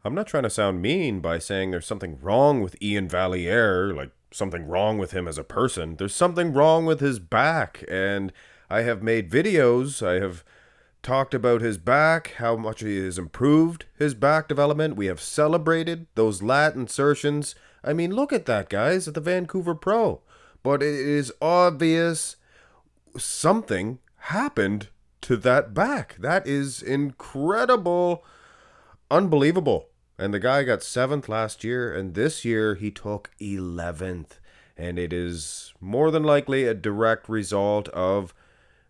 I'm not trying to sound mean by saying there's something wrong with Iain Valliere, like something wrong with him as a person. There's something wrong with his back, and I have made videos. I have talked about his back, how much he has improved his back development. We have celebrated those lat insertions. I mean, look at that, guys, at the Vancouver Pro. But it is obvious something happened to that back. That is incredible. Unbelievable. And the guy got 7th last year, and this year he took 11th. And it is more than likely a direct result of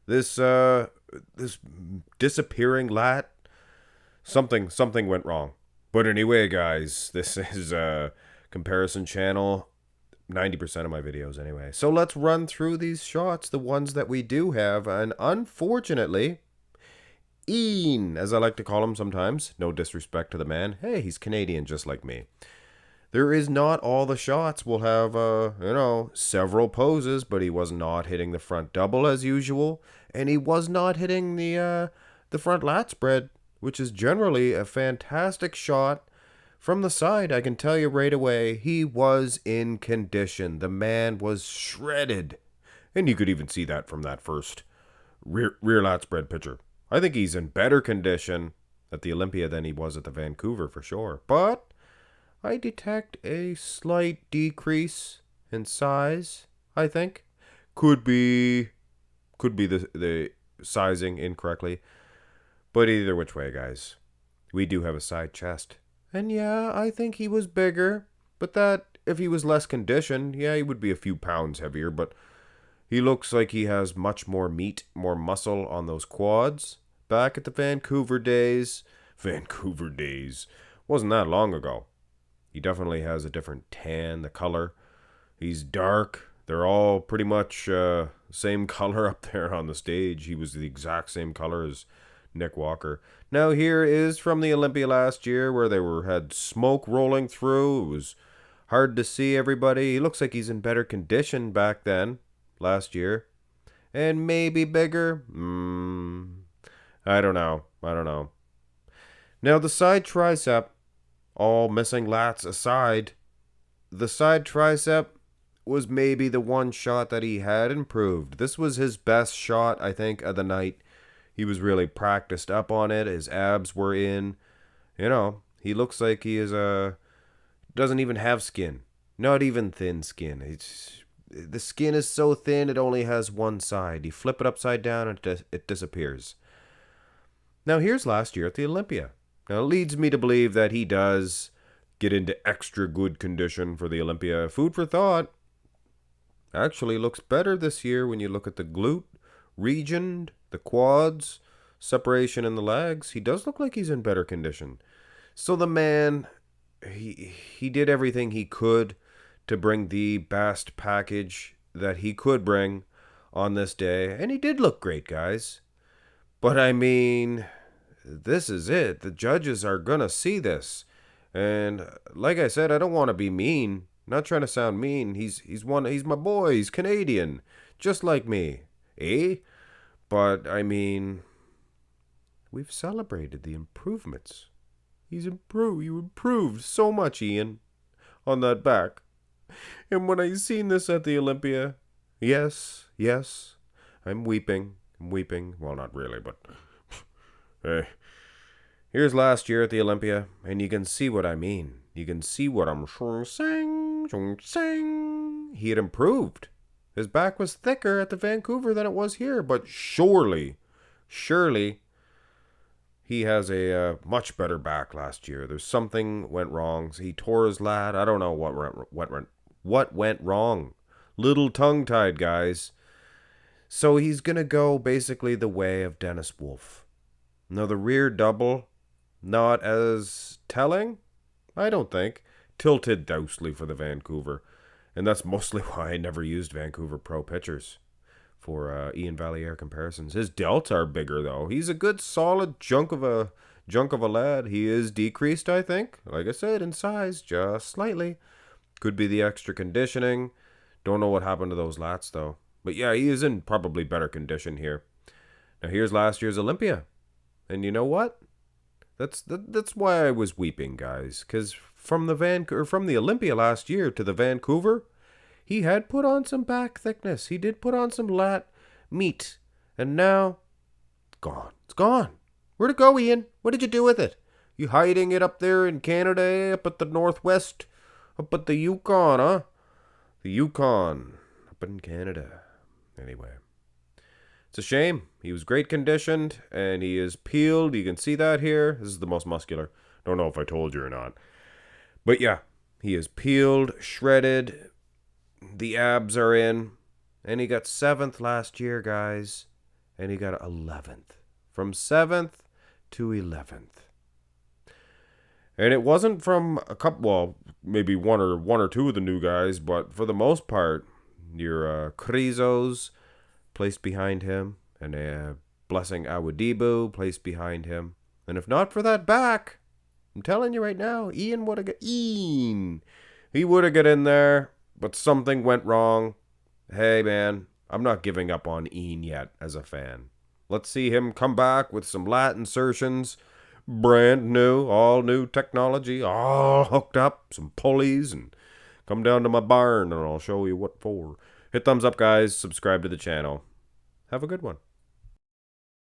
this disappearing lat. Something went wrong. But anyway, guys, this is a comparison channel. 90% of my videos anyway. So let's run through these shots, the ones that we do have. And unfortunately, Ian, as I like to call him sometimes, no disrespect to the man. Hey, he's Canadian just like me. There is not all the shots. We'll have, several poses, but he was not hitting the front double as usual. And he was not hitting the front lat spread, which is generally a fantastic shot. From the side, I can tell you right away, he was in condition. The man was shredded. And you could even see that from that first rear lat spread picture. I think he's in better condition at the Olympia than he was at the Vancouver for sure. But I detect a slight decrease in size, I think. Could be the sizing incorrectly. But either which way, guys, we do have a side chest. And yeah, I think he was bigger. But that, if he was less conditioned, yeah, he would be a few pounds heavier. But he looks like he has much more meat, more muscle on those quads. Back at the Vancouver days. Vancouver days. Wasn't that long ago. He definitely has a different tan, the color. He's dark. They're all pretty much same color up there on the stage. He was the exact same color as Nick Walker. Now here is from the Olympia last year where they had smoke rolling through. It was hard to see everybody. He looks like he's in better condition back then, last year. And maybe bigger. I don't know. Now the side tricep, all missing lats aside, the side tricep was maybe the one shot that he had improved. This was his best shot, I think, of the night. He was really practiced up on it. His abs were in. He looks like he doesn't even have skin. Not even thin skin. The skin is so thin it only has one side. You flip it upside down and it disappears. Now here's last year at the Olympia. Now it leads me to believe that he does get into extra good condition for the Olympia. Food for thought. Actually looks better this year when you look at the glute region, the quads, separation in the legs. He does look like he's in better condition. So the man, he did everything he could to bring the best package that he could bring on this day. And he did look great, guys. But I mean, this is it. The judges are going to see this. And like I said, I don't want to be mean. Not trying to sound mean. He's my boy. He's Canadian. Just like me. Eh? But I mean, we've celebrated the improvements. You improved so much, Ian, on that back. And when I seen this at the Olympia, yes, I'm weeping. Well, not really, but hey. Here's last year at the Olympia, and you can see what I mean. You can see what I'm saying. He had improved. His back was thicker at the Vancouver than it was here, but surely, he has a much better back last year. There's something went wrong. He tore his lat. I don't know what went wrong. Little tongue-tied, guys. So he's going to go basically the way of Dennis Wolf. Now, the rear double, not as telling, I don't think. Tilted dousely for the Vancouver. And that's mostly why I never used Vancouver Pro pictures for Iain Valliere comparisons. His delts are bigger, though. He's a good, solid junk of a lad. He is decreased, I think. Like I said, in size, just slightly. Could be the extra conditioning. Don't know what happened to those lats, though. But yeah, he is in probably better condition here. Now here's last year's Olympia. And you know what? That's why I was weeping, guys. Because from the Olympia last year to the Vancouver, he had put on some back thickness. He did put on some lat meat, and now gone. It's gone. Where'd it go, Ian? What did you do with it? You hiding it up there in Canada, up at the Northwest, up at the Yukon, huh? The Yukon, up in Canada. Anyway, it's a shame. He was great conditioned, and he is peeled. You can see that here. This is the most muscular. Don't know if I told you or not. But yeah, he is peeled, shredded. The abs are in. And he got 7th last year, guys. And he got 11th. From 7th to 11th. And it wasn't from a couple, well, maybe one or two of the new guys, but for the most part, your Crizos placed behind him, and Blessing Awadibu placed behind him. And if not for that back, I'm telling you right now, Ian would have got He would have got in there, but something went wrong. Hey man, I'm not giving up on Ian yet as a fan. Let's see him come back with some lat insertions. Brand new, all new technology, all hooked up, some pulleys, and come down to my barn and I'll show you what for. Hit thumbs up, guys. Subscribe to the channel. Have a good one.